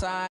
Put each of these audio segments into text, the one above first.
outside.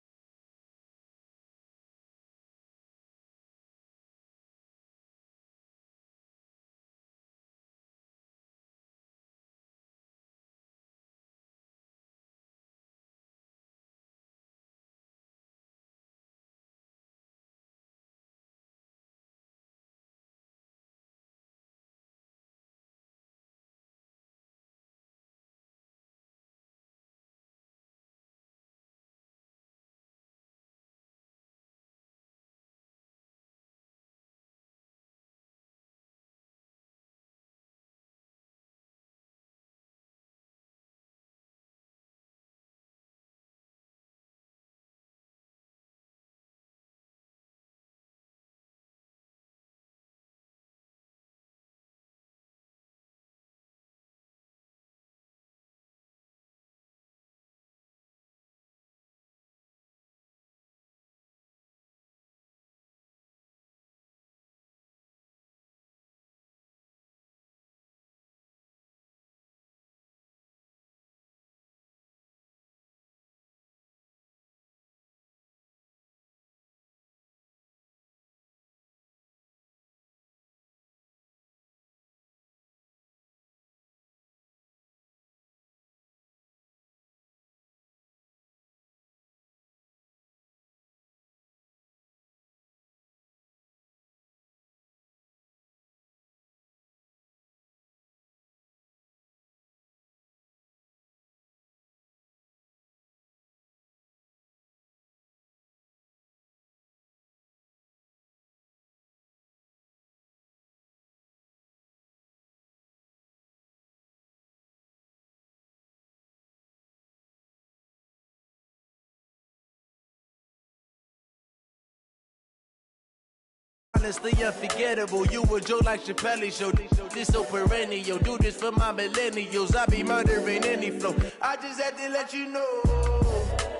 Honestly unforgettable, you a joke like Chappelle show. This so perennial, do this for my millennials. I be murdering any flow. I just had to let you know,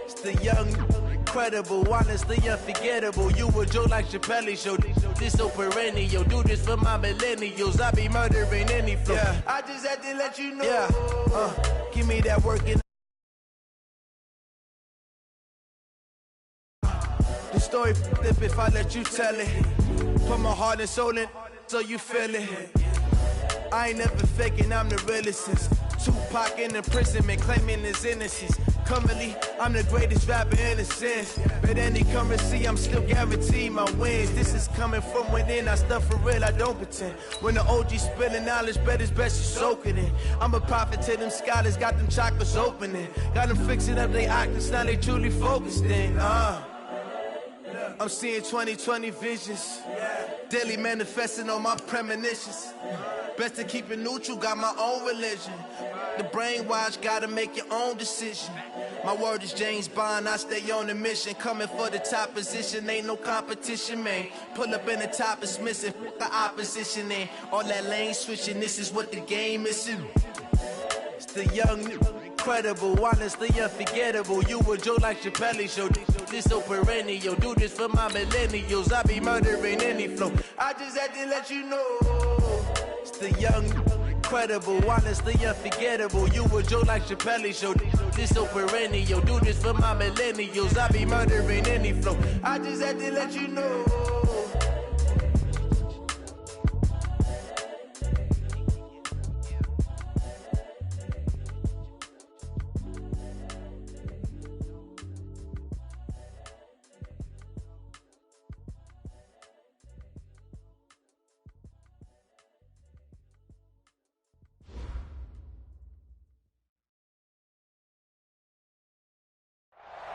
it's the young, incredible, honestly unforgettable. You a joke like Chappelle show. This so perennial, do this for my millennials. I be murdering any flow. Yeah. I just had to let you know. Yeah. Give me that work in. The story flip if I let you tell it. Put my heart and soul in so you feel it. I ain't never faking, I'm the realest since Tupac in imprisonment, claiming his innocence. Currently, I'm the greatest rapper in a sense. But any currency, I'm still guaranteed my wins. This is coming from within, I stuff for real, I don't pretend. When the OG spilling knowledge, bet it's best you soak it in. I'm a prophet to them scholars, got them chakras opening. Got them fixing up they octaves, now they truly focused in. I'm seeing 2020 visions, daily manifesting on my premonitions. Best to keep it neutral, got my own religion. The brainwash, gotta make your own decision. My word is James Bond, I stay on the mission. Coming for the top position, ain't no competition, man. Pull up in the top, it's missing, the opposition in. All that lane switching, this is what the game is. It's the young, incredible, honestly unforgettable. You a joke like Chappelle show. This so perennial, do this for my millennials. I be murdering any flow. I just had to let you know, it's the young, incredible, honestly unforgettable. You a joke like Chappelle show. This so perennial, do this for my millennials. I be murdering any flow. I just had to let you know.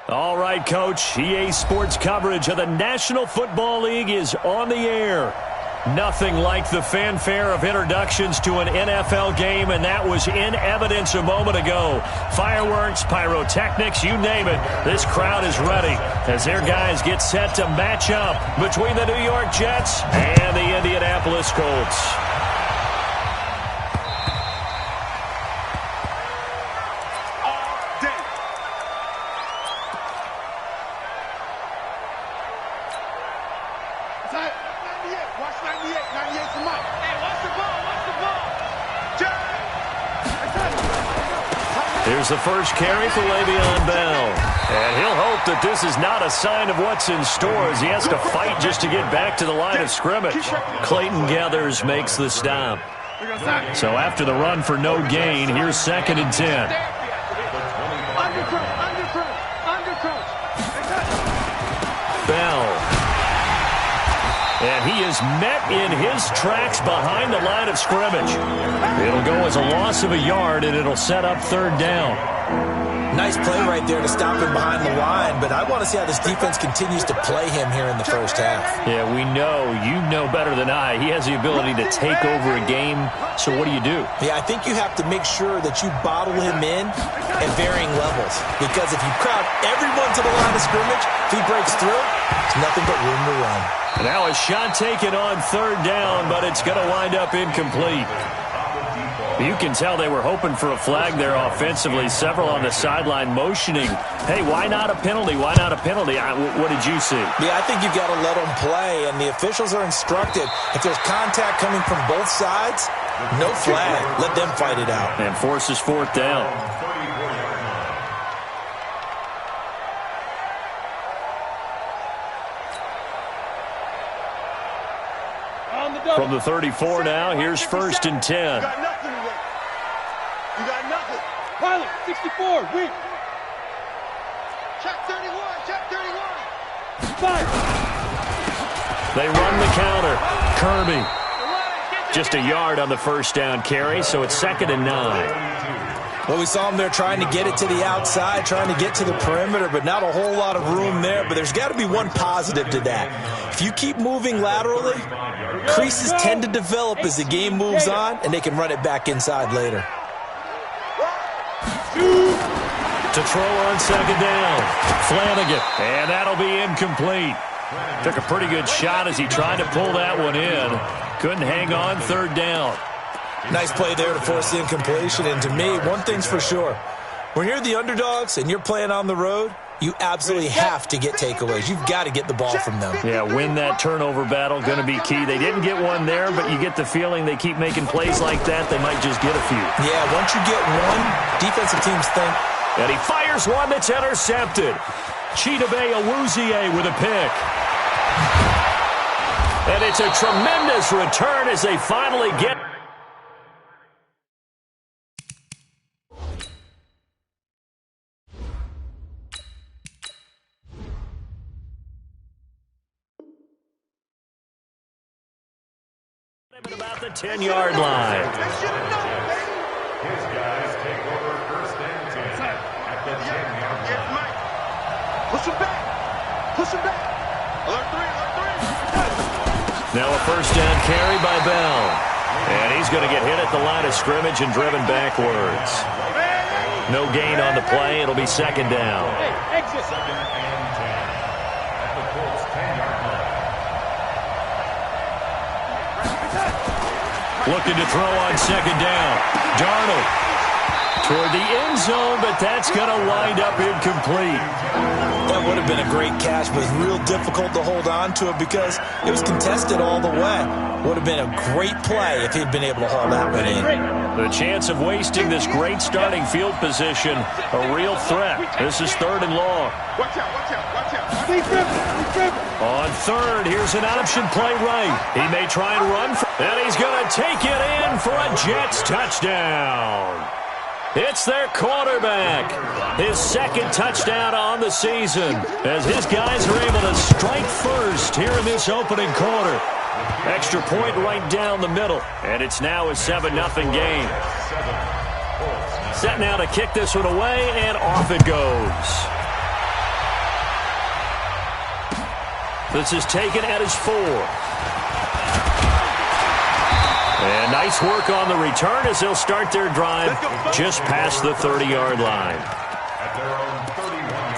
All right, Coach. EA Sports coverage of the National Football League is on the air. Nothing like the fanfare of introductions to an NFL game, and that was in evidence a moment ago. Fireworks, pyrotechnics, you name it. This crowd is ready as their guys get set to match up between the New York Jets and the Indianapolis Colts. Here's the first carry for Le'Veon Bell. And he'll hope hope that this is not a sign of what's in store as he has to fight just to get back to the line of scrimmage. Clayton Gathers makes the stop. So after the run for no gain, here's 2nd and 10. Bell. And he is met in his tracks behind the line of scrimmage. It'll go as a loss of a yard, and it'll set up 3rd down. Nice play right there to stop him behind the line, but I want to see how this defense continues to play him here in the first half. Yeah, we know. You know better than I. He has the ability to take over a game, so what do you do? Yeah, I think you have to make sure that you bottle him in at varying levels, because if you crowd everyone to the line of scrimmage, if he breaks through, it's nothing but room to run. Now a shot taken on 3rd down, but it's going to wind up incomplete. You can tell they were hoping for a flag there offensively. Several on the sideline motioning, hey, why not a penalty? Why not a penalty? What did you see? Yeah, I think you've got to let them play, and the officials are instructed. If there's contact coming from both sides, no flag. Let them fight it out. And forces 4th down. From the 34 now, here's 1st and 10. You got nothing. Pilot, 64, weak. Check 31, check 31. Fire. They run the counter. Kirby. Just a yard on the 1st down carry, so it's 2nd and 9. Well, we saw him there trying to get it to the outside, trying to get to the perimeter, but not a whole lot of room there. But there's got to be one positive to that. If you keep moving laterally, creases tend to develop as the game moves on, and they can run it back inside later. To throw on 2nd down. Flanagan. And that'll be incomplete. Took a pretty good shot as he tried to pull that one in. Couldn't hang on 3rd down. Nice play there to force the incompletion. And to me, one thing's for sure. When you're the underdogs and you're playing on the road, you absolutely have to get takeaways. You've got to get the ball from them. Yeah, win that turnover battle, going to be key. They didn't get one there, but you get the feeling they keep making plays like that, they might just get a few. Yeah, once you get one, defensive teams think. And he fires one that's intercepted. Chidobe Awuzie with a pick. And it's a tremendous return as they finally get. At about the 10-yard line. His guys take over 1st and 10 at the 10-yard line. Push him back. Push him back. Alert 3. Now a 1st down carry by Bell. And he's going to get hit at the line of scrimmage and driven backwards. No gain on the play. It'll be 2nd down. Exit. 2nd and 10 at the Colts 10-yard line. Looking to throw on 2nd down. Darnold toward the end zone, but that's going to wind up incomplete. That would have been a great catch, but it's real difficult to hold on to it because it was contested all the way. Would have been a great play if he'd been able to haul that one in. The chance of wasting this great starting field position, a real threat. This is 3rd and long. Watch out, watch out, watch out. He's dribbling. On 3rd, here's an option play right. He may try and run, and he's going to take it in for a Jets touchdown. It's their quarterback. His 2nd touchdown on the season as his guys are able to strike first here in this opening quarter. Extra point right down the middle, and it's now a 7-0 game. Set now to kick this one away, and off it goes. This is taken at his 4. And nice work on the return as they'll start their drive just past the 30-yard line. At their own 31-yard line.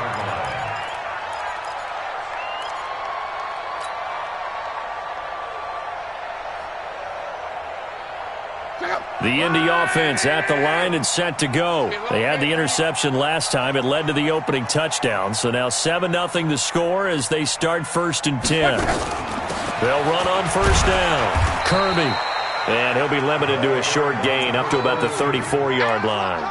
The Indy offense at the line and set to go. They had the interception last time. It led to the opening touchdown. So now 7-0 the score as they start 1st and 10. They'll run on 1st down. Kirby. And he'll be limited to a short gain up to about the 34-yard line.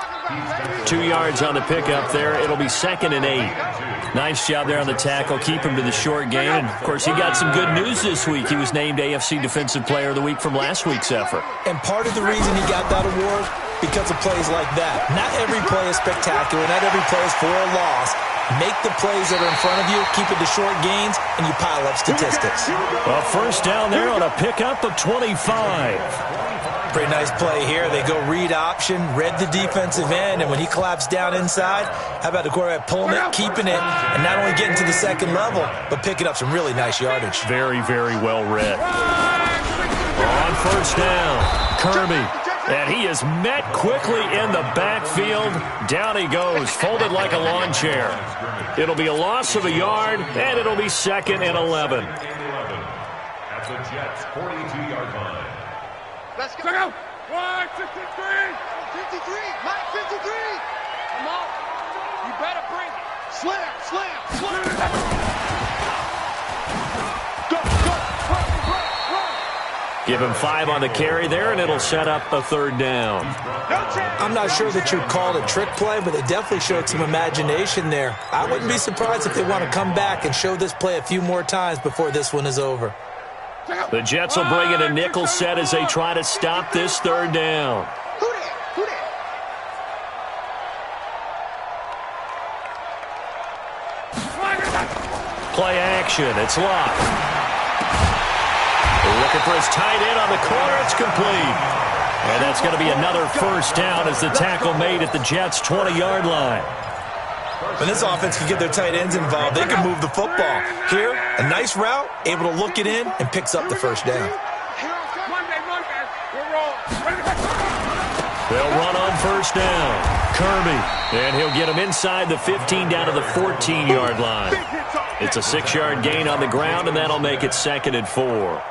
2 yards on the pickup there. It'll be 2nd and 8. Nice job there on the tackle. Keep him to the short gain. And, of course, he got some good news this week. He was named AFC Defensive Player of the Week from last week's effort. And part of the reason he got that award, because of plays like that. Not every play is spectacular. Not every play is for a loss. Make the plays that are in front of you, keep it to short gains, and you pile up statistics. Well, first down there on a pickup of 25. Pretty nice play here. They go read option, read the defensive end, and when he collapsed down inside, how about the quarterback pulling it, keeping it, and not only getting to the second level, but picking up some really nice yardage. Very, very well read. On first down, Kirby. And he is met quickly in the backfield. Down he goes, folded like a lawn chair. It'll be a loss of a yard, and it'll be 2nd and 11. At the Jets' 42-yard line. Let's go. 153. 53. Mike 53. Come on. You better bring it. Slam, slam, slam. Go, go, run. Give him 5 on the carry there, and it'll set up a 3rd down. I'm not sure that you'd call it a trick play, but they definitely showed some imagination there. I wouldn't be surprised if they want to come back and show this play a few more times before this one is over. The Jets will bring in a nickel set as they try to stop this 3rd down. Who that? Play action. It's locked. Looking for his tight end on the corner. It's complete. And that's going to be another first down as the tackle made at the Jets' 20-yard line. When this offense can get their tight ends involved, they can move the football. Here, a nice route, able to look it in, and picks up the first down. They'll run on first down. Kirby. And he'll get him inside the 15 down to the 14-yard line. It's a 6-yard gain on the ground, and that'll make it 2nd and 4.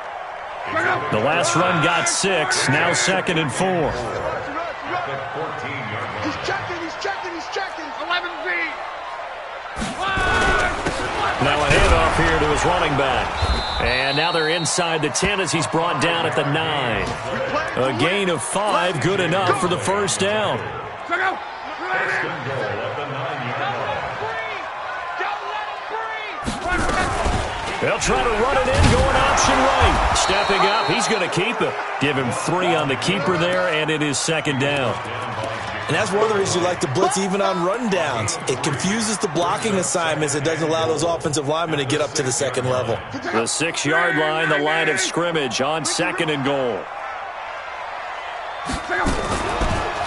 The last run got 6, now 2nd and 4. He's checking. 11 feet. Now a handoff here to his running back. And now they're inside the 10 as he's brought down at the 9. A gain of 5, good enough for the first down. They'll try to run it in, going option right. Stepping up, he's going to keep it. Give him 3 on the keeper there, and it is 2nd down. And that's one of the reasons you like to blitz even on rundowns. It confuses the blocking assignments. It doesn't allow those offensive linemen to get up to the second level. The 6-yard line, the line of scrimmage on 2nd and goal.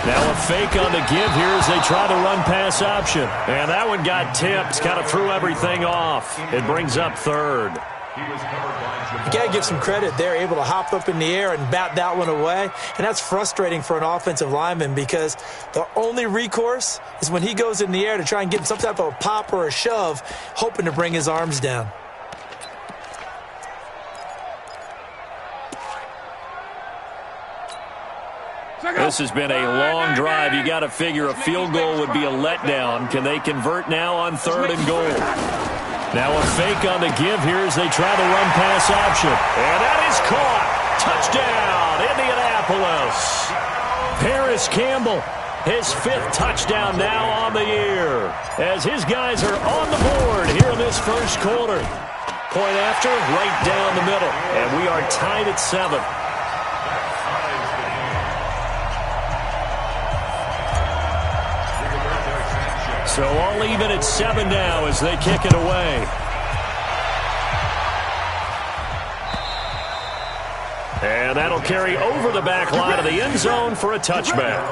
Now a fake on the give here as they try to run pass option. And that one got tipped, kind of threw everything off. It brings up 3rd. You got to give some credit. They're able to hop up in the air and bat that one away. And that's frustrating for an offensive lineman because the only recourse is when he goes in the air to try and get some type of a pop or a shove, hoping to bring his arms down. This has been a long drive. You got to figure a field goal would be a letdown. Can they convert now on 3rd and goal? Now a fake on the give here as they try to run pass option. And that is caught. Touchdown, Indianapolis. Paris Campbell, his 5th touchdown now on the year. As his guys are on the board here in this first quarter. Point after, right down the middle. And we are tied at 7. So all even at 7 now as they kick it away. And that'll carry over the back line of the end zone for a touchback.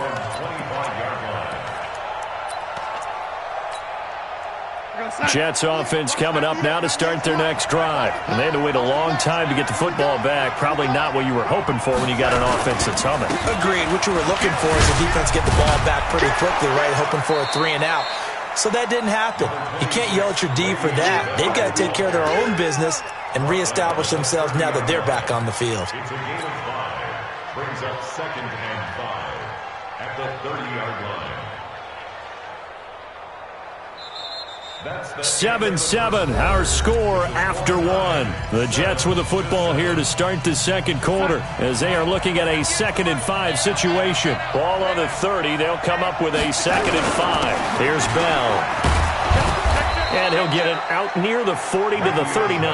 Jets offense coming up now to start their next drive. And they had to wait a long time to get the football back. Probably not what you were hoping for when you got an offense that's humming. Agreed. What you were looking for is the defense get the ball back pretty quickly, right? Hoping for a 3 and out. So that didn't happen. You can't yell at your D for that. They've got to take care of their own business and reestablish themselves now that they're back on the field. It's a gain of 5. Brings up 2nd and 5 at the 30-yard line. 7-7, our score after one. The Jets with the football here to start the second quarter as they are looking at a 2nd and 5 situation. Ball on the 30. They'll come up with a 2nd and 5. Here's Bell. And he'll get it out near the 40 to the 39.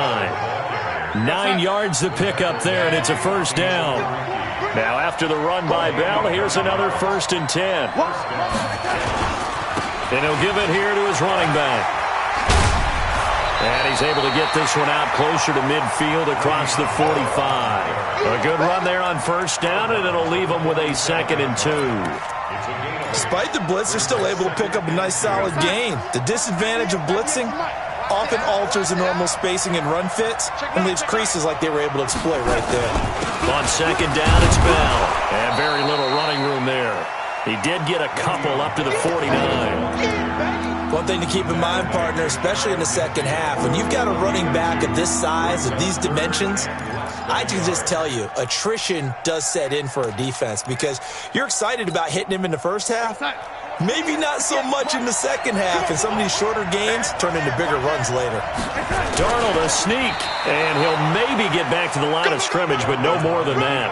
9 yards the pickup there, and it's a first down. Now after the run by Bell, here's another 1st and 10. And he'll give it here to his running back. And he's able to get this one out closer to midfield across the 45. A good run there on first down, and it'll leave him with a 2nd and 2. Despite the blitz, they're still able to pick up a nice solid gain. The disadvantage of blitzing often alters the normal spacing and run fits and leaves creases like they were able to exploit right there. On second down, it's Bell. And very little running room there. He did get a couple up to the 49. One thing to keep in mind, partner, especially in the second half, when you've got a running back of this size, of these dimensions, I can just tell you, attrition does set in for a defense because you're excited about hitting him in the first half. Maybe not so much in the second half, and some of these shorter gains turn into bigger runs later. Darnold a sneak, and he'll maybe get back to the line of scrimmage, but no more than that.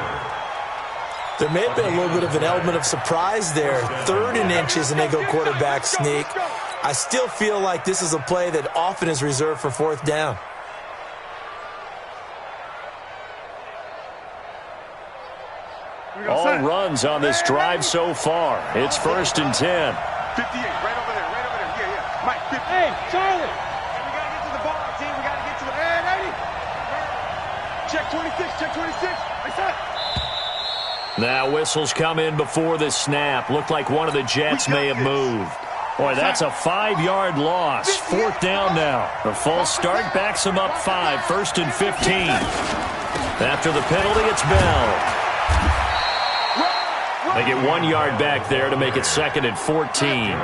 There may have been a little bit of an element of surprise there. 3rd and inches, and they go quarterback sneak. I still feel like this is a play that often is reserved for 4th down. All runs on this drive so far. It's 1st and 10. 58, right over there, right over there. Yeah. Mike, 50. Hey, Charlie. Hey, we got to get to the ball, team. We got to get to the... Hey, 90. Check 26, check 26. Hey, set. Now whistles come in before the snap. Looked like one of the Jets may have moved. Boy, that's a 5-yard loss. 4th down now. The false start backs him up 5. 1st and 15. After the penalty, it's Bell. They get 1 yard back there to make it 2nd and 14.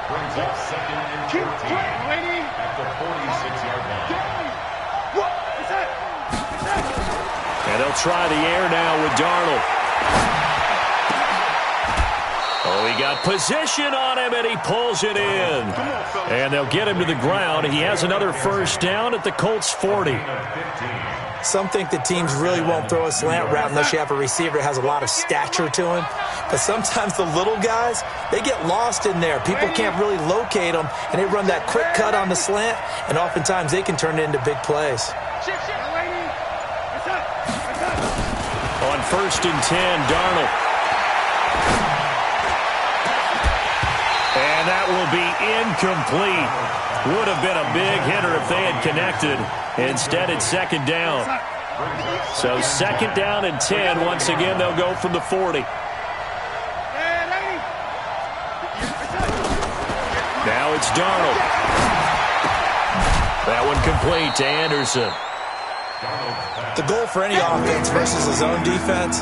Brings up 2nd and 14 at the 46-yard line. And they'll try the air now with Darnold. Oh, he got position on him, and he pulls it in. And they'll get him to the ground. He has another first down at the Colts 40. Some think that teams really won't throw a slant route unless you have a receiver that has a lot of stature to him. But sometimes the little guys, they get lost in there. People can't really locate them, and they run that quick cut on the slant, and oftentimes they can turn it into big plays. On 1st and 10, Darnold. And that will be incomplete. Would have been a big hitter if they had connected. Instead, it's 2nd down. So 2nd down and 10. Once again, they'll go from the 40. Now it's Darnold. That one complete to Anderson. The goal for any offense versus a zone defense,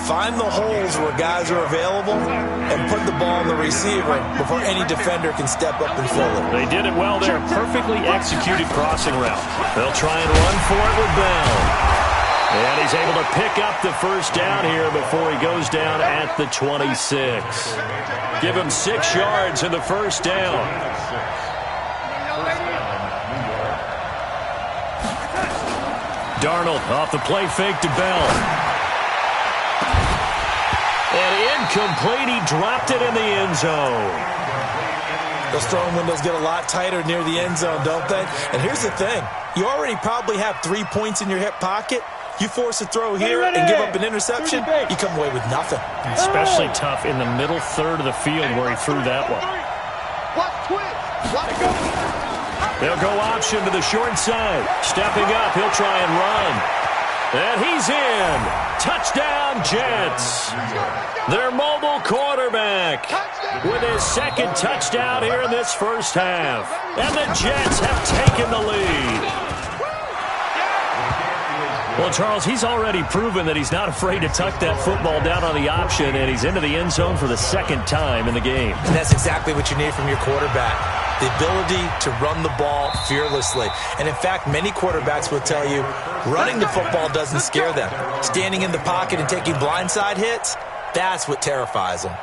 find the holes where guys are available and put the ball on the receiver before any defender can step up and fill it. They did it well there. Perfectly executed crossing route. They'll try and run for it with Bell. And he's able to pick up the first down here before he goes down at the 26. Give him 6 yards in the first down. Darnold off the play fake to Bell. And incomplete. He dropped it in the end zone. Those throwing windows get a lot tighter near the end zone, don't they? And here's the thing. You already probably have 3 points in your hip pocket. You force a throw here and give up an interception, you come away with nothing. Especially tough in the middle third of the field where he threw that one. They'll go option to the short side. Stepping up, he'll try and run. And he's in. Touchdown, Jets. Their mobile quarterback with his 2nd touchdown here in this first half. And the Jets have taken the lead. Well, Charles, he's already proven that he's not afraid to tuck that football down on the option, and he's into the end zone for the 2nd time in the game. And that's exactly what you need from your quarterback. The ability to run the ball fearlessly. And in fact, many quarterbacks will tell you running the football doesn't scare them. Standing in the pocket and taking blindside hits, that's what terrifies them.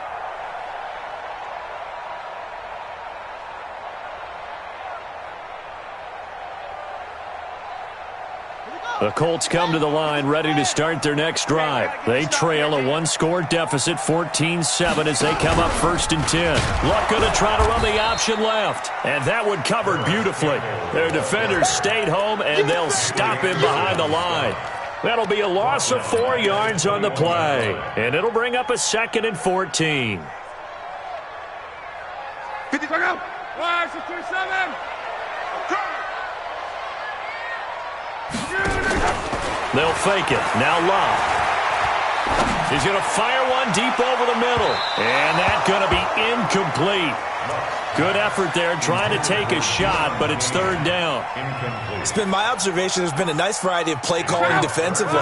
The Colts come to the line ready to start their next drive. They trail a one-score deficit, 14-7, as they come up 1st and 10. Luck going to try to run the option left. And that one covered beautifully. Their defenders stayed home, and they'll stop him behind the line. That'll be a loss of 4 yards on the play. And it'll bring up a 2nd and 14. 50, go! 27! They'll fake it. Now Love. He's going to fire one deep over the middle. And that's going to be incomplete. Good effort there trying to take a shot, but it's 3rd down. It's been my observation there's been a nice variety of play calling defensively.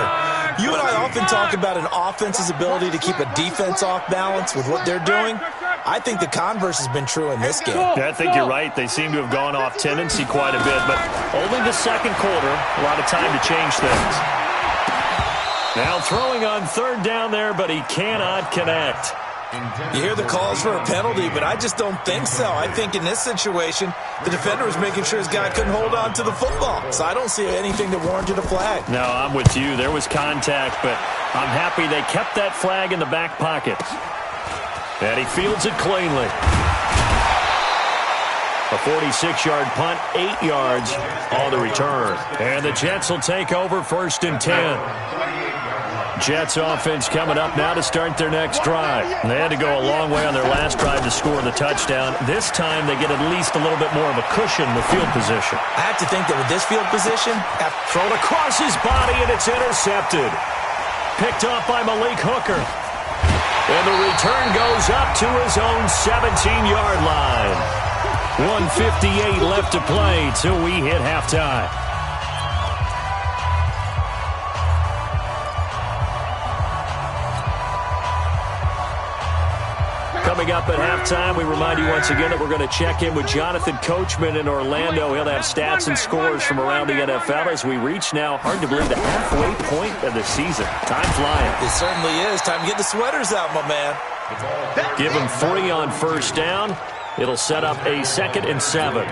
You and I often talk about an offense's ability to keep a defense off balance with what they're doing. I think the converse has been true in this game. Yeah, I think you're right. They seem to have gone off tendency quite a bit, but only the 2nd quarter. A lot of time to change things. Now throwing on 3rd down there, but he cannot connect. You hear the calls for a penalty, but I just don't think so. I think in this situation, the defender was making sure his guy couldn't hold on to the football. So I don't see anything that warranted a flag. No, I'm with you. There was contact, but I'm happy they kept that flag in the back pocket. And he fields it cleanly. A 46-yard punt, 8 yards on the return. And the Jets will take over 1st and 10. Jets offense coming up now to start their next drive. They had to go a long way on their last drive to score the touchdown. This time they get at least a little bit more of a cushion with field position. I have to think that with this field position, thrown across his body, and it's intercepted. Picked off by Malik Hooker. And the return goes up to his own 17-yard line. 1:58 left to play till we hit halftime. Coming up at halftime, we remind you once again that we're going to check in with Jonathan Coachman in Orlando. He'll have stats and scores from around the NFL as we reach now, hard to believe, the halfway point of the season. Time flying. It certainly is. Time to get the sweaters out, my man. Give him 3 on 1st down. It'll set up a 2nd and 7.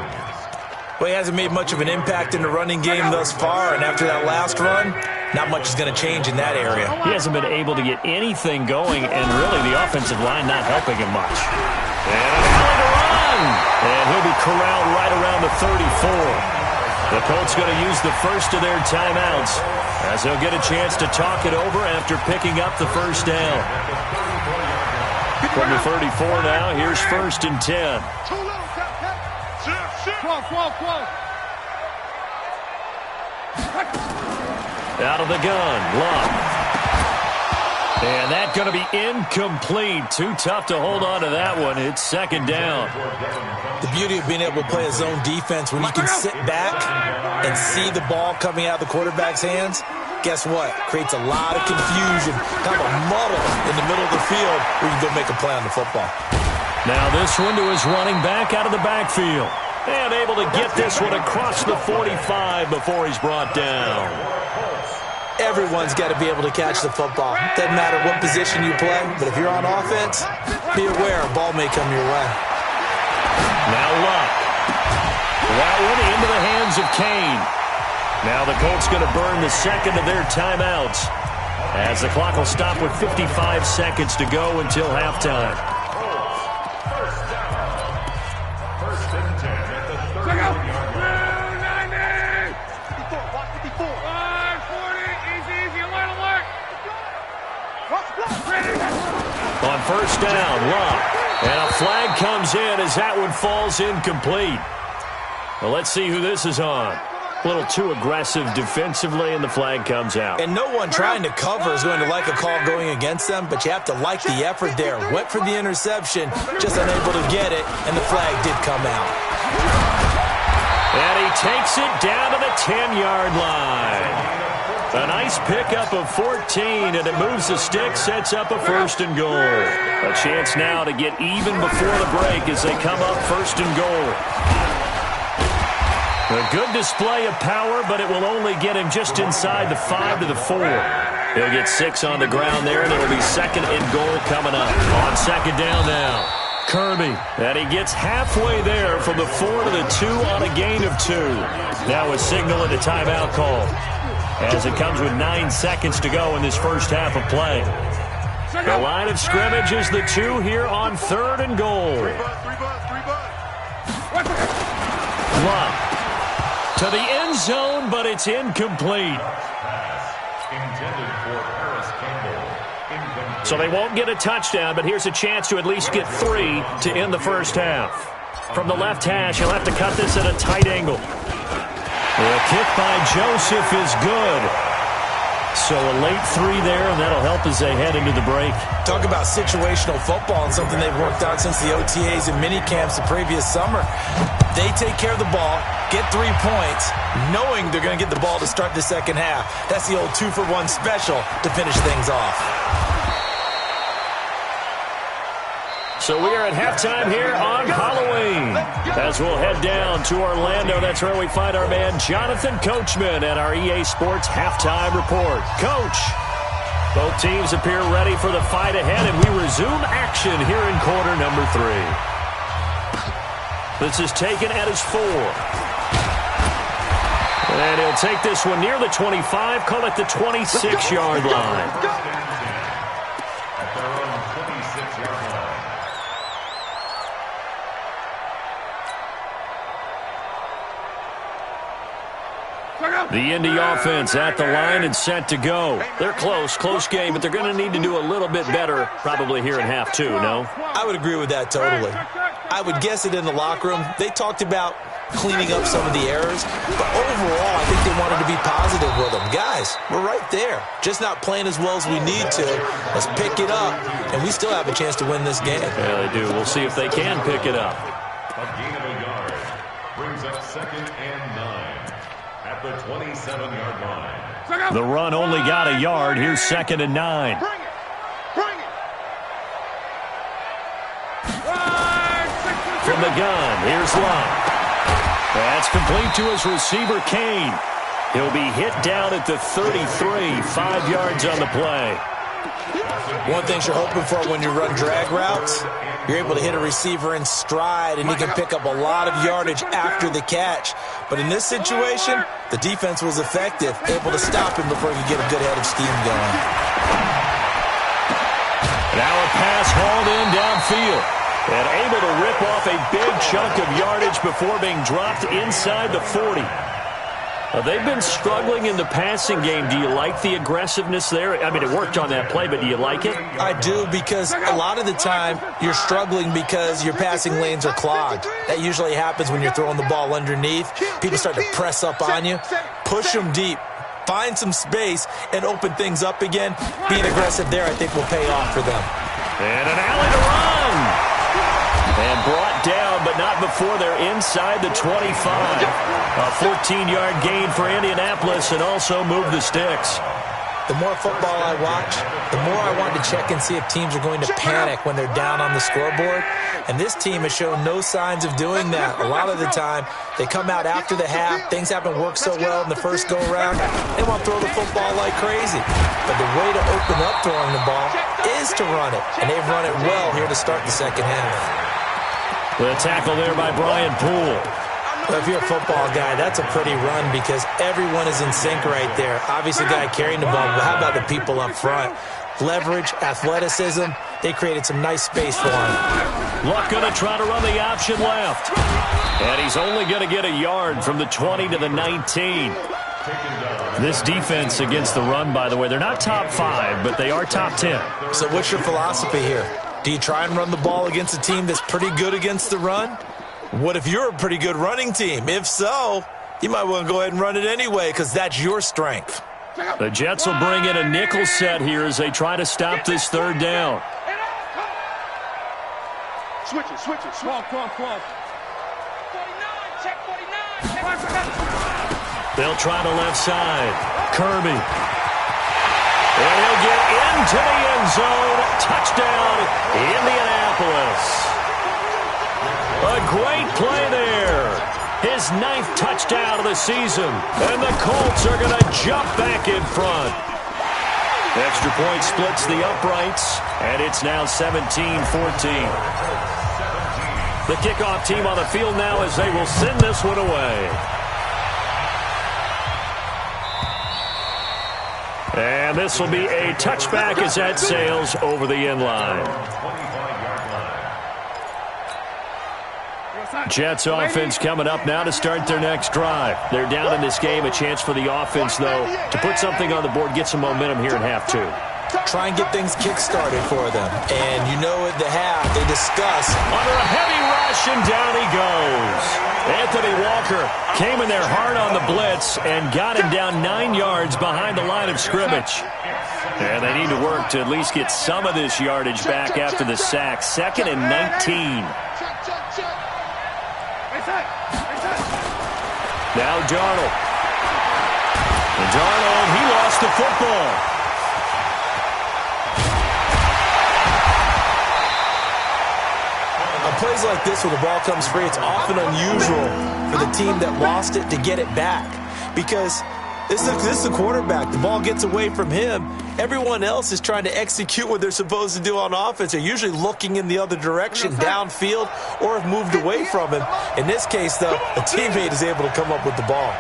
Well, he hasn't made much of an impact in the running game thus far, and after that last run, not much is going to change in that area. He hasn't been able to get anything going, and really the offensive line not helping him much. And a hell of a run! And he'll be corralled right around the 34. The Colts going to use the first of their timeouts as they'll get a chance to talk it over after picking up the 1st down. From the 34 now, here's 1st and 10. Out of the gun, Love. And that's going to be incomplete. Too tough to hold on to that one. It's 2nd down. The beauty of being able to play a zone defense when you can sit back and see the ball coming out of the quarterback's hands, guess what? Creates a lot of confusion, kind of a muddle in the middle of the field where you can go make a play on the football. Now this one to his running back out of the backfield. And able to get this one across the 45 before he's brought down. Everyone's got to be able to catch the football. Doesn't matter what position you play, but if you're on offense, be aware a ball may come your way. Now Luck. That one into the hands of Kane. Now the Colts going to burn the 2nd of their timeouts as the clock will stop with 55 seconds to go until halftime. On 1st down, Luck. And a flag comes in as that one falls incomplete. Well, let's see who this is on. A little too aggressive defensively, and the flag comes out. And no one trying to cover is going to like a call going against them, but you have to like the effort there. Went for the interception, just unable to get it, and the flag did come out. And he takes it down to the 10-yard line. A nice pickup of 14, and it moves the stick, sets up a 1st and goal. A chance now to get even before the break as they come up 1st and goal. A good display of power, but it will only get him just inside the 5 to the 4. He'll get 6 on the ground there, and it'll be 2nd and goal coming up. On 2nd down now, Kirby. And he gets halfway there from the 4 to the 2 on a gain of 2. Now a signal and a timeout call. as it comes with 9 seconds to go in this first half of play. The line of scrimmage is the 2 here on 3rd and goal. Luck to the end zone, but it's incomplete. So they won't get a touchdown, but here's a chance to at least get 3 to end the first half. From the left hash, he'll have to cut this at a tight angle. The kick by Joseph is good. So a late 3 there, and that'll help as they head into the break. Talk about situational football and something they've worked out since the OTAs and mini camps the previous summer. They take care of the ball, get 3 points, knowing they're going to get the ball to start the second half. That's the old 2-for-1 special to finish things off. So we are at halftime here on Halloween. As we'll head down to Orlando, that's where we find our man Jonathan Coachman at our EA Sports Halftime Report. Coach, both teams appear ready for the fight ahead, and we resume action here in quarter number 3. This is taken at his 4. And he'll take this one near the 25, call it the 26-yard line. The Indy offense at the line and set to go. They're close game, but they're going to need to do a little bit better probably here in half 2, no? I would agree with that totally. I would guess it in the locker room. They talked about cleaning up some of the errors, but overall, I think they wanted to be positive with them. Guys, we're right there. Just not playing as well as we need to. Let's pick it up, and we still have a chance to win this game. Yeah, they do. We'll see if they can pick it up. A gain of a yard brings up 2nd and 9 at the 27-yard line. The run only got a yard. Here's 2nd and 9. Bring it. From the gun, here's Luck. That's complete to his receiver, Kane. He'll be hit down at the 33, 5 yards on the play. One thing you're hoping for when you run drag routes, you're able to hit a receiver in stride, and he can pick up a lot of yardage after the catch. But in this situation, the defense was effective, able to stop him before he could get a good head of steam going. Now a pass hauled in downfield. And able to rip off a big chunk of yardage before being dropped inside the 40. They've been struggling in the passing game. Do you like the aggressiveness there? I mean, it worked on that play, but do you like it? I do, because a lot of the time you're struggling because your passing lanes are clogged. That usually happens when you're throwing the ball underneath. People start to press up on you. Push them deep. Find some space and open things up again. Being aggressive there, I think, will pay off for them. And an alley to run. And brought down, but not before they're inside the 25. A 14-yard gain for Indianapolis, and also move the sticks. The more football I watch, the more I want to check and see if teams are going to panic when they're down on the scoreboard. And this team has shown no signs of doing that. A lot of the time, they come out after the half. Things haven't worked so well in the first go-around. They want to throw the football like crazy. But the way to open up throwing the ball is to run it. And they've run it well here to start the second half. The tackle there by Brian Poole. Well, if you're a football guy, that's a pretty run because everyone is in sync right there. Obviously, the guy carrying the ball, but how about the people up front? Leverage, athleticism, they created some nice space for him. Luck going to try to run the option left. And he's only going to get a yard from the 20 to the 19. This defense against the run, by the way, they're not top 5, but they are top 10. So what's your philosophy here? Do you try and run the ball against a team that's pretty good against the run? What if you're a pretty good running team? If so, you might want to go ahead and run it anyway because that's your strength. The Jets will bring in a nickel set here as they try to stop this 3rd down. Switch it. Come on. 49, check 49. They'll try the left side. Kirby. And he'll get into the end zone. Touchdown, Indianapolis. A great play there. His 9th touchdown of the season. And the Colts are going to jump back in front. Extra point splits the uprights, and it's now 17-14. The kickoff team on the field now as they will send this one away. And this will be a touchback as that sails over the end line. Jets offense coming up now to start their next drive. They're down in this game. A chance for the offense, though, to put something on the board, get some momentum here in half two. Try and get things kick-started for them. And you know at the half, they discuss. Under a heavy rush, and down he goes. Anthony Walker came in there hard on the blitz and got him down 9 yards behind the line of scrimmage. And they need to work to at least get some of this yardage back after the sack. 2nd and 19. Now Darnold. And Darnold, he lost the football. On plays like this where the ball comes free, it's often unusual for the team that lost it to get it back. Because this is the quarterback. The ball gets away from him. Everyone else is trying to execute what they're supposed to do on offense. They're usually looking in the other direction, downfield, or have moved away from him. In this case, though, a teammate is able to come up with the ball.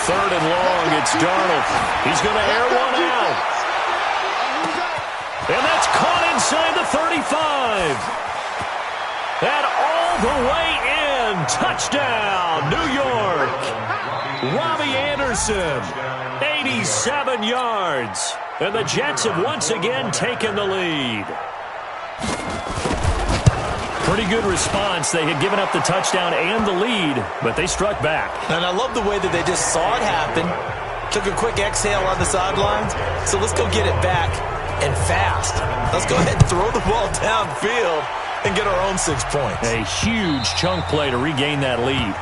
Third and long, it's Darnold. He's going to air one out. And that's caught inside the 35. And all the way in. Touchdown, New York. Robbie Anderson, 87 yards. And the Jets have once again taken the lead. Pretty good response. They had given up the touchdown and the lead, but they struck back. And I love the way that they just saw it happen, took a quick exhale on the sidelines. So let's go get it back and fast. Let's go ahead and throw the ball downfield and get our own 6 points. A huge chunk play to regain that lead.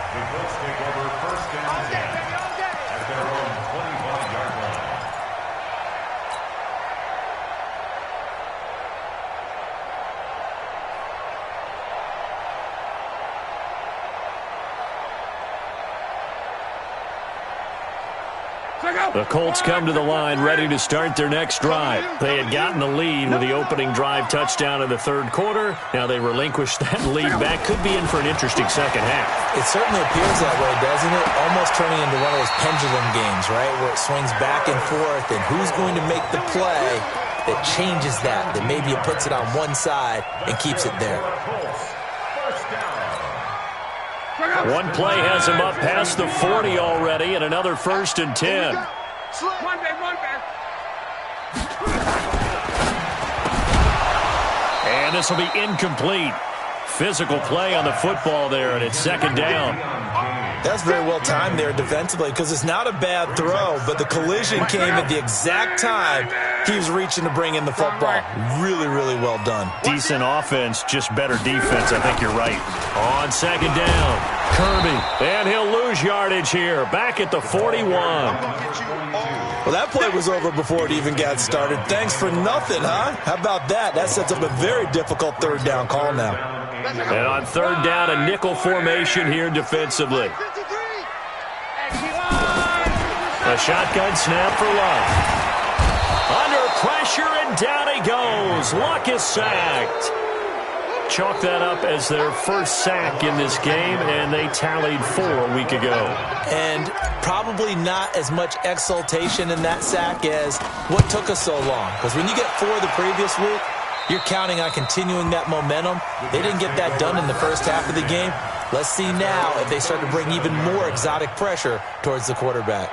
The Colts come to the line ready to start their next drive. They had gotten the lead with the opening drive touchdown in the third quarter. Now they relinquish that lead back. Could be in for an interesting second half. It certainly appears that way, doesn't it? Almost turning into one of those pendulum games, right, where it swings back and forth, and who's going to make the play that changes that maybe it puts it on one side and keeps it there. One play has him up past the 40 already, and another 1st and 10. And this will be incomplete. Physical play on the football there, and it's 2nd down. That's very well timed there defensively because it's not a bad throw, but the collision came at the exact time he was reaching to bring in the football. Really, really well done. Decent offense, just better defense. I think you're right. On 2nd down, Kirby, and he'll lose yardage here. Back at the 41. Well, that play was over before it even got started. Thanks for nothing, huh? How about that? That sets up a very difficult 3rd down call now. And on 3rd down, a nickel formation here defensively. A shotgun snap for Luck. Under pressure, and down he goes. Luck is sacked. Chalk that up as their first sack in this game, and they tallied 4 a week ago. And probably not as much exultation in that sack as what took us so long. Because when you get 4 the previous week, you're counting on continuing that momentum. They didn't get that done in the first half of the game. Let's see now if they start to bring even more exotic pressure towards the quarterback.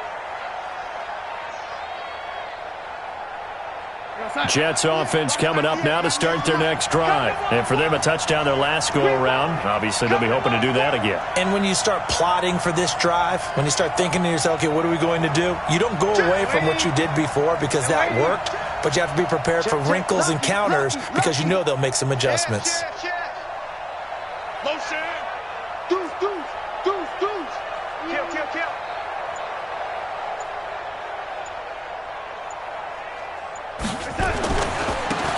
Jets offense coming up now to start their next drive. And for them, a touchdown their last go-around. Obviously, they'll be hoping to do that again. And when you start plotting for this drive, when you start thinking to yourself, okay, what are we going to do? You don't go away from what you did before because that worked, but you have to be prepared for wrinkles and counters because you know they'll make some adjustments.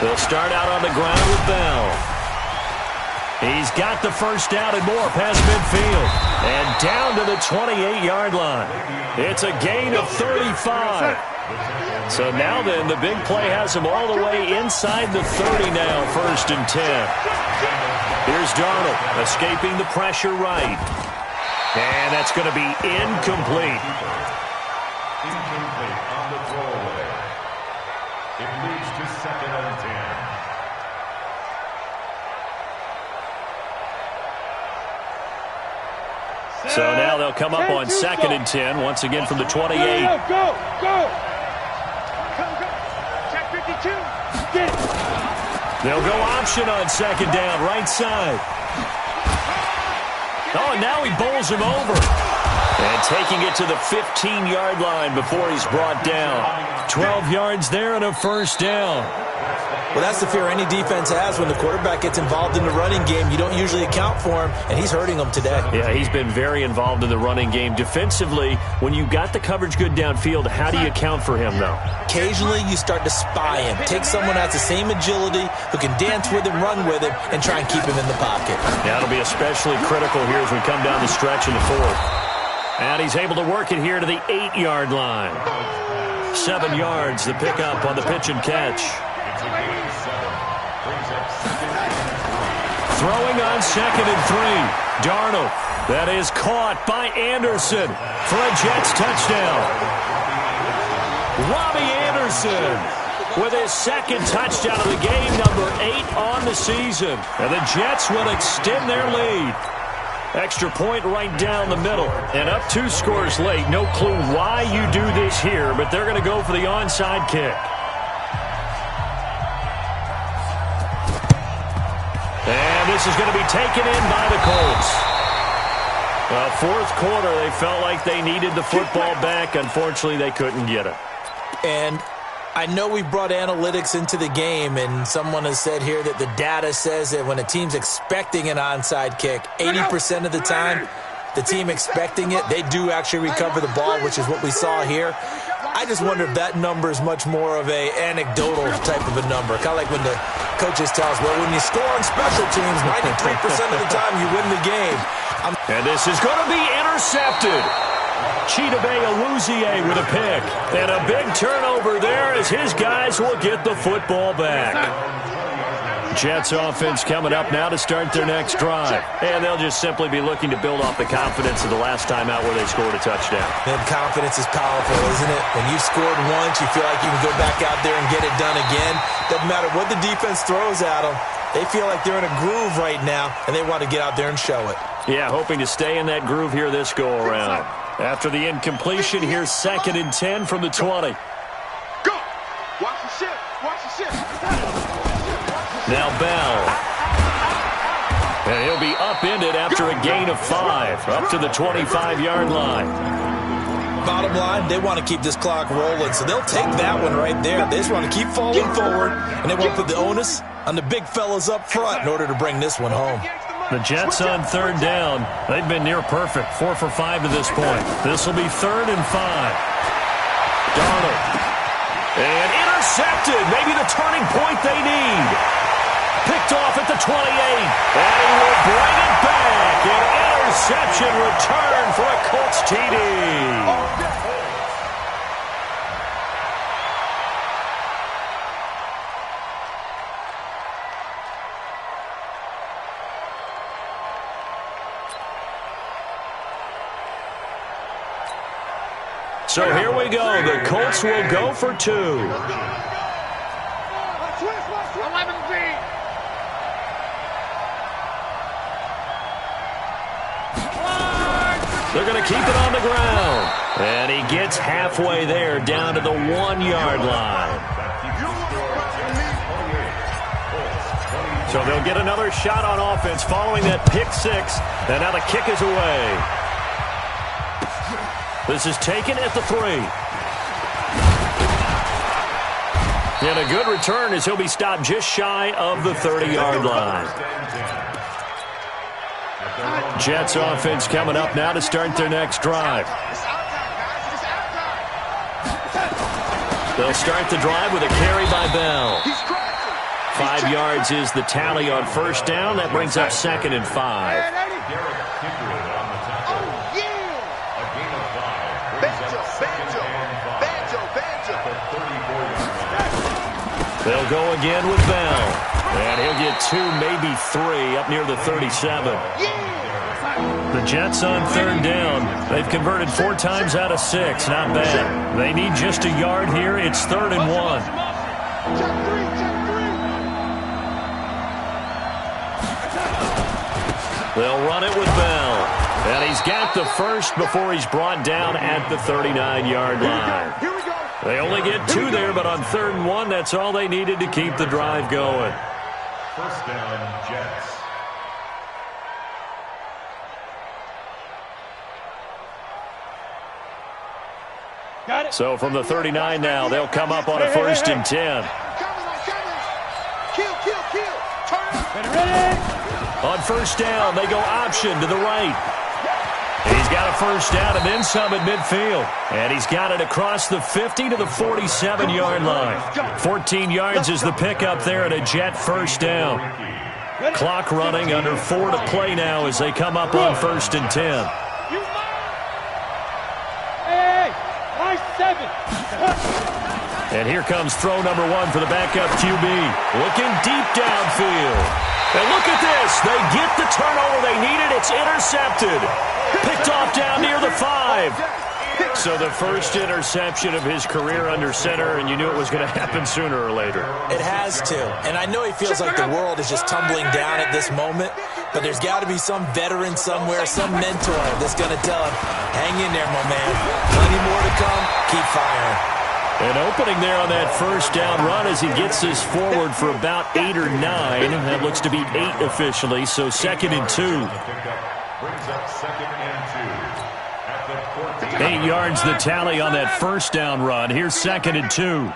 They'll start out on the ground with Bell. He's got the first down and more past midfield. And down to the 28-yard line. It's a gain of 35. So now then, the big play has him all the way inside the 30 now, 1st and 10. Here's Darnold escaping the pressure right. And that's going to be incomplete. Incomplete on the throwaway. It leads to 2nd and 10. So now they'll come up on 2nd and 10, once again from the 28. Go! Check 52. Get it. They'll go option on 2nd down, right side. Oh, and now he bowls him over. And taking it to the 15-yard line before he's brought down. 12 yards there and a 1st down. Well, that's the fear any defense has when the quarterback gets involved in the running game. You don't usually account for him, and he's hurting them today. Yeah, he's been very involved in the running game. Defensively, when you got the coverage good downfield, how do you account for him, though? Occasionally, you start to spy him. Take someone who has the same agility, who can dance with him, run with him, and try and keep him in the pocket. That'll be especially critical here as we come down the stretch in the 4th. And he's able to work it here to the 8-yard line. 7 yards, the pickup on the pitch and catch. Throwing on 2nd and 3. Darnold. That is caught by Anderson for a Jets touchdown. Robbie Anderson with his 2nd touchdown of the game, number 8 on the season. And the Jets will extend their lead. Extra point right down the middle. And up 2 scores late. No clue why you do this here, but they're going to go for the onside kick. And this is going to be taken in by the Colts. Well, 4th quarter, they felt like they needed the football back. Unfortunately, they couldn't get it. And I know we brought analytics into the game, and someone has said here that the data says that when a team's expecting an onside kick, 80% of the time, the team expecting it, they do actually recover the ball, which is what we saw here. I just wonder if that number is much more of a anecdotal type of a number. Kind of like when the coaches tell us, well, when you score on special teams, 93% of the time you win the game. And this is going to be intercepted. Chidobe Awuzie with a pick. And a big turnover there as his guys will get the football back. Jets offense coming up now to start their next drive. And they'll just simply be looking to build off the confidence of the last time out where they scored a touchdown. And confidence is powerful, isn't it? When you've scored once, you feel like you can go back out there and get it done again. Doesn't matter what the defense throws at them. They feel like they're in a groove right now, and they want to get out there and show it. Yeah, hoping to stay in that groove here this go-around. After the incompletion, here's 2nd and 10 from the 20. Go! Watch the ship! Watch the ship! Now Bell. And he'll be upended after a gain of 5, up to the 25-yard line. Bottom line, they want to keep this clock rolling, so they'll take that one right there. They just want to keep falling forward, and they want to put the onus on the big fellas up front in order to bring this one home. The Jets on 3rd down. They've been near perfect, 4 for 5 to this point. This will be 3rd and 5. Darnold. And intercepted. Maybe the turning point they need. Picked off at the 28. And he will bring it back. An interception return for a Colts TD. So here we go. The Colts will go for 2. 11 feet. They're going to keep it on the ground. And he gets halfway there, down to the 1-yard line. So they'll get another shot on offense following that pick 6. And now the kick is away. This is taken at the 3. And a good return as he'll be stopped just shy of the 30-yard line. Jets offense coming up now to start their next drive. They'll start the drive with a carry by Bell. 5 yards is the tally on first down. That brings up 2nd and 5. They'll go again with Bell. And he'll get 2, maybe 3, up near the 37. The Jets on 3rd down. They've converted 4 times out of 6. Not bad. They need just a yard here. It's 3rd and 1. They'll run it with Bell. And he's got the first before he's brought down at the 39-yard line. They only get 2 there, but on 3rd and 1, that's all they needed to keep the drive going. First down, Jets. Got it. So from the 39 now, they'll come up on a 1st and 10. On 1st down, they go option to the right. He's got a 1st down and then some at midfield. And he's got it across the 50 to the 47-yard line. 14 yards is the pickup there at a Jet 1st down. Clock running, under 4 to play now as they come up on 1st and 10. And here comes throw number 1 for the backup QB. Looking deep downfield. And look at this. They get the turnover they needed. It's intercepted. Picked off down near the 5. So the first interception of his career under center, and you knew it was going to happen sooner or later. It has to. And I know he feels like the world is just tumbling down at this moment, but there's got to be some veteran somewhere, some mentor that's going to tell him, hang in there, my man. Plenty more to come. Keep firing. An opening there on that 1st down run as he gets this forward for about 8 or 9. That looks to be 8 officially, so 2nd and 2. Brings up 2nd and 2. 8 yards the tally on that 1st down run. Here's 2nd and 2.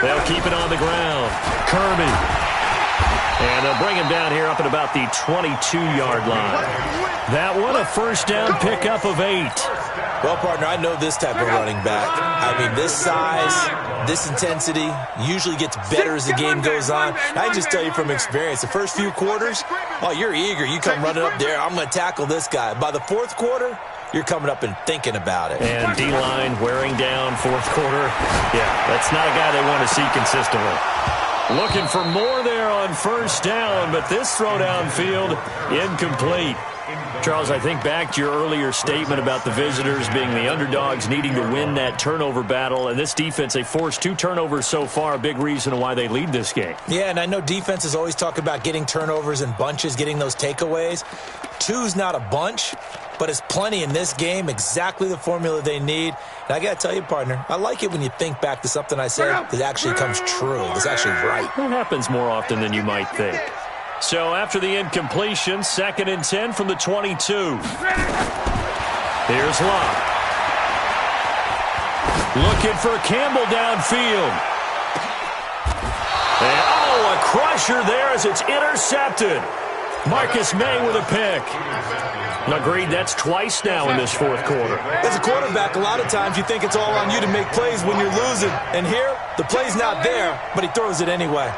They'll keep it on the ground. Kirby. And they'll bring him down here up at about the 22-yard line. That one, a 1st down pickup of 8. Well, partner, I know this type of running back. I mean, this size, this intensity usually gets better as the game goes on. I can just tell you from experience, the first few quarters, oh, you're eager. You come running up there, I'm going to tackle this guy. By the 4th quarter, you're coming up and thinking about it. And D-line wearing down 4th quarter. Yeah, that's not a guy they want to see consistently. Looking for more there on 1st down, but this throw downfield incomplete. Charles, I think back to your earlier statement about the visitors being the underdogs needing to win that turnover battle. And this defense, they forced 2 turnovers so far, a big reason why they lead this game. Yeah, and I know defenses always talk about getting turnovers in bunches, getting those takeaways. 2's not a bunch, but it's plenty in this game, exactly the formula they need. And I got to tell you, partner, I like it when you think back to something I said that actually comes true. It's actually right. That happens more often than you might think. So after the incompletion, 2nd and 10 from the 22. Here's Locke. Looking for Campbell downfield. And, a crusher there as it's intercepted. Marcus May with a pick. Agreed, that's twice now in this 4th quarter. As a quarterback, a lot of times you think it's all on you to make plays when you're losing. And here, the play's not there, but he throws it anyway.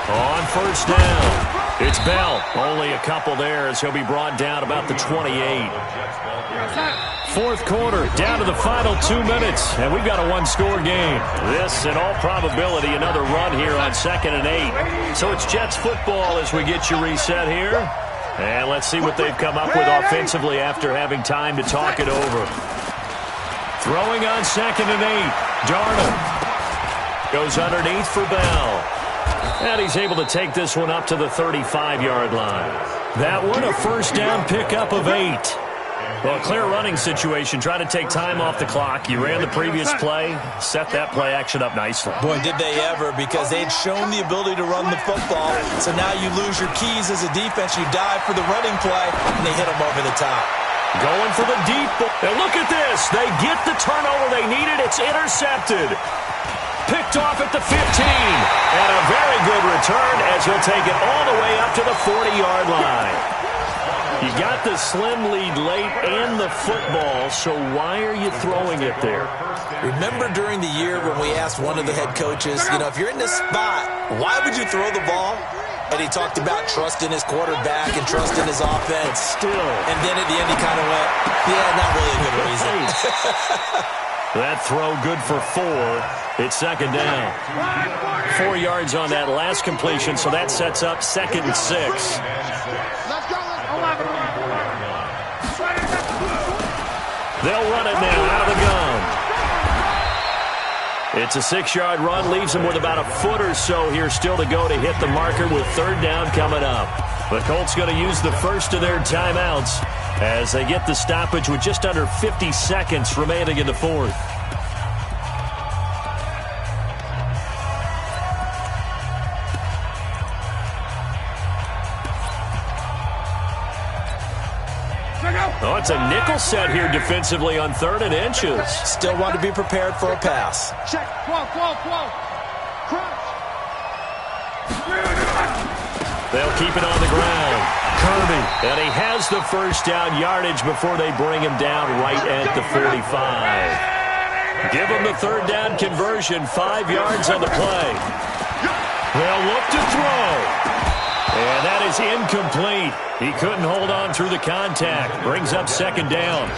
On 1st down, it's Bell. Only a couple there as he'll be brought down about the 28. 4th quarter, down to the final 2 minutes, and we've got a 1-score game. This, in all probability, another run here on 2nd and 8. So it's Jets football as we get you reset here. And let's see what they've come up with offensively after having time to talk it over. Throwing on 2nd and 8. Darnold goes underneath for Bell. And he's able to take this one up to the 35-yard line. That one, a 1st down pickup of 8. Well, clear running situation. Try to take time off the clock. You ran the previous play, set that play action up nicely. Boy, did they ever, because they'd shown the ability to run the football. So now you lose your keys as a defense. You dive for the running play, and they hit them over the top. Going for the deep ball. And look at this. They get the turnover they needed. It's intercepted. Picked off at the 15. And a very good return as he'll take it all the way up to the 40-yard line. You got the slim lead late and the football, so why are you throwing it there? Remember during the year when we asked one of the head coaches, if you're in this spot, why would you throw the ball? And he talked about trusting his quarterback and trusting his offense. Still. And then at the end he kind of went, yeah, not really a good reason. That throw good for 4. It's second down. 4 yards on that last completion, so that sets up 2nd and 6. They'll run it now out of the gun. It's a 6-yard run, leaves them with about a foot or so here still to go to hit the marker with 3rd down coming up. The Colts going to use the first of their timeouts as they get the stoppage with just under 50 seconds remaining in the 4th. Oh, it's a nickel set here defensively on 3rd and inches. Still want to be prepared for a pass. Check. Crouch. They'll keep it on the ground. Kirby, and he has the first down yardage before they bring him down right at the 45. Give him the 3rd down conversion, 5 yards on the play. They'll look to throw. And that is incomplete. He couldn't hold on through the contact. Brings up 2nd down.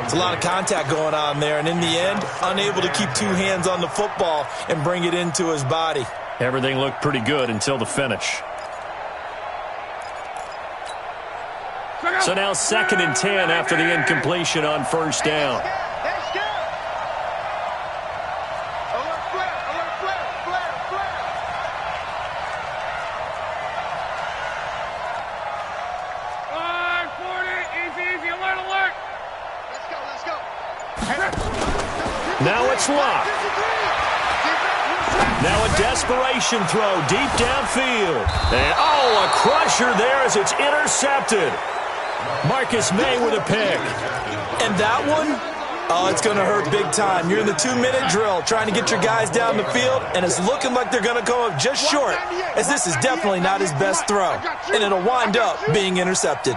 It's a lot of contact going on there, and in the end, unable to keep 2 hands on the football and bring it into his body. Everything looked pretty good until the finish. So now 2nd and 10 after the incompletion on 1st down. Now it's locked. Now a desperation throw deep downfield. And, a crusher there as it's intercepted. Marcus May with a pick. And that one, it's going to hurt big time. You're in the 2-minute drill trying to get your guys down the field, and it's looking like they're going to come up just short, as this is definitely not his best throw, and it'll wind up being intercepted.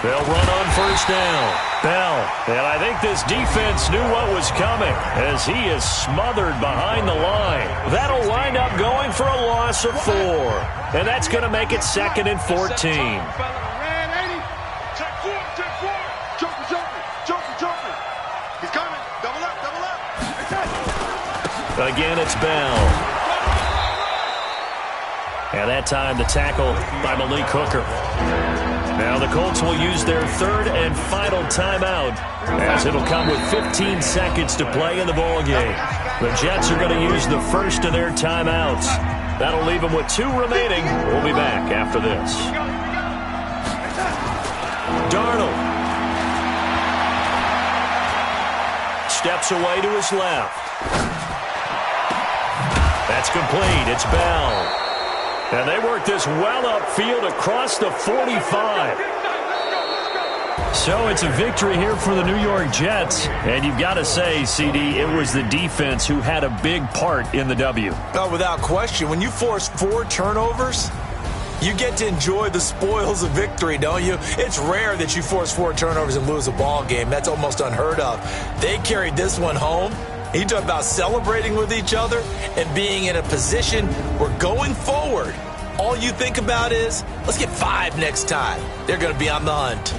They'll run on 1st down. Bell, and I think this defense knew what was coming as he is smothered behind the line. That'll wind up going for a loss of 4. And that's going to make it 2nd and 14. He's coming. Double up. Again, it's Bell. And that time the tackle by Malik Hooker. Now the Colts will use their 3rd and final timeout as it'll come with 15 seconds to play in the ballgame. The Jets are going to use the first of their timeouts. That'll leave them with 2 remaining. We'll be back after this. Darnold steps away to his left. That's complete. It's Bell. And they work this well upfield across the 45. So it's a victory here for the New York Jets. And you've got to say, CD, it was the defense who had a big part in the W. Oh, without question. When you force 4 turnovers, you get to enjoy the spoils of victory, don't you? It's rare that you force 4 turnovers and lose a ball game. That's almost unheard of. They carried this one home. You talk about celebrating with each other and being in a position where going forward, all you think about is, let's get 5 next time. They're going to be on the hunt.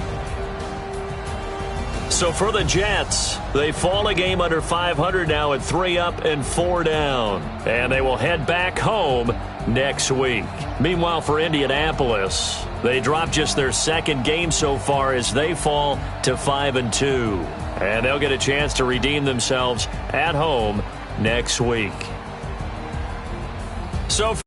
So for the Jets, they fall a game under 500 now at 3 up and 4 down. And they will head back home next week. Meanwhile, for Indianapolis, they dropped just their 2nd game so far as they fall to 5-2. And they'll get a chance to redeem themselves at home next week. So for